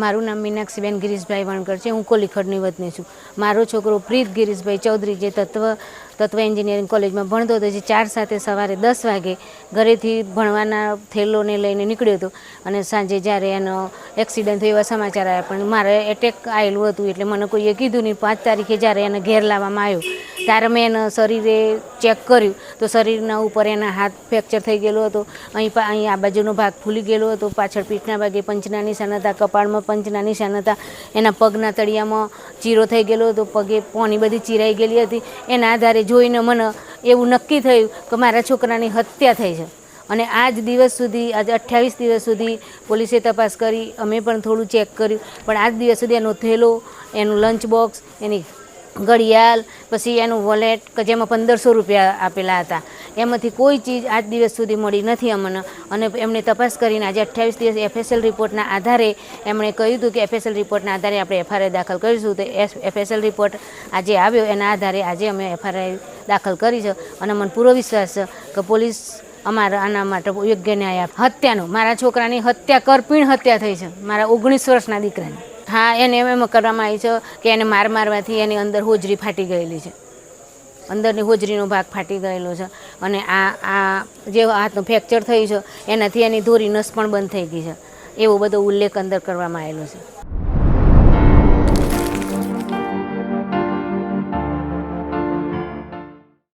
મારું નામ મીનાક્ષીબેન ગિરીશભાઈ વણકર છે. હું કોલીખડની વતની છું. મારો છોકરો પ્રીત ગિરીશભાઈ ચૌધરી જે તત્વ એન્જિનિયરિંગ કોલેજમાં ભણતો હતો, જે 4 સાથે સવારે 10 વાગે ઘરેથી ભણવાના થેલોને લઈને નીકળ્યો હતો અને સાંજે જ્યારે એનો એક્સિડન્ટ થયો એવા સમાચાર આવ્યા, પણ મારે એટેક આવેલું હતું એટલે મને કોઈએ કીધું નહીં. 5 તારીખે જ્યારે એને ઘેર લાવવામાં આવ્યો ત્યારે મેં એના શરીરે ચેક કર્યું તો શરીરના ઉપર એના હાથ ફ્રેક્ચર થઈ ગયેલો હતો. અહીં આ બાજુનો ભાગ ફૂલી ગયેલો હતો, પાછળ પીઠના ભાગે પંચના નિશાન હતા, કપાળમાં પંચના નિશાન હતા, એના પગના તળિયામાં ચીરો થઈ ગયેલો હતો, પગે પોની બધી ચીરાઈ ગયેલી હતી. એના આધારે જોઈને મને એવું નક્કી થયું કે મારા છોકરાની હત્યા થઈ છે. અને આજ દિવસ સુધી, આજે 28 દિવસ સુધી પોલીસે તપાસ કરી, અમે પણ થોડું ચેક કર્યું, પણ આજ દિવસ સુધી એનો થેલો, એનું લંચ બોક્સ, એની ઘડિયાળ, પછી એનું વોલેટ કે જેમાં 1500 રૂપિયા આપેલા હતા, એમાંથી કોઈ ચીજ આજ દિવસ સુધી મળી નથી અમને. અને એમણે તપાસ કરીને આજે 28 દિવસ FSL રિપોર્ટના આધારે એમણે કહ્યું હતું કે FSL રિપોર્ટના આધારે આપણે FIR દાખલ કરીશું. તો FSL રિપોર્ટ આજે આવ્યો, એના આધારે આજે અમે FIR દાખલ કરી છે. અને મને પૂરો વિશ્વાસ છે કે પોલીસ અમારા આના માટે યોગ્ય ન્યાય આપે. હત્યાનો, મારા છોકરાની હત્યા, કરપીણ હત્યા થઈ છે, મારા 19 વર્ષના દીકરાની. હા, એને એમ કરવામાં આવી છે કે એને મારવાથી એની અંદર હોજરી ફાટી ગયેલી છે, અંદરની હોજરીનો ભાગ ફાટી ગયેલો છે. અને આ જે હાથનું ફ્રેક્ચર થયું છે એનાથી એની ધોરી નસ પણ બંધ થઈ ગઈ છે, એવો બધો ઉલ્લેખ અંદર કરવામાં આવેલો છે.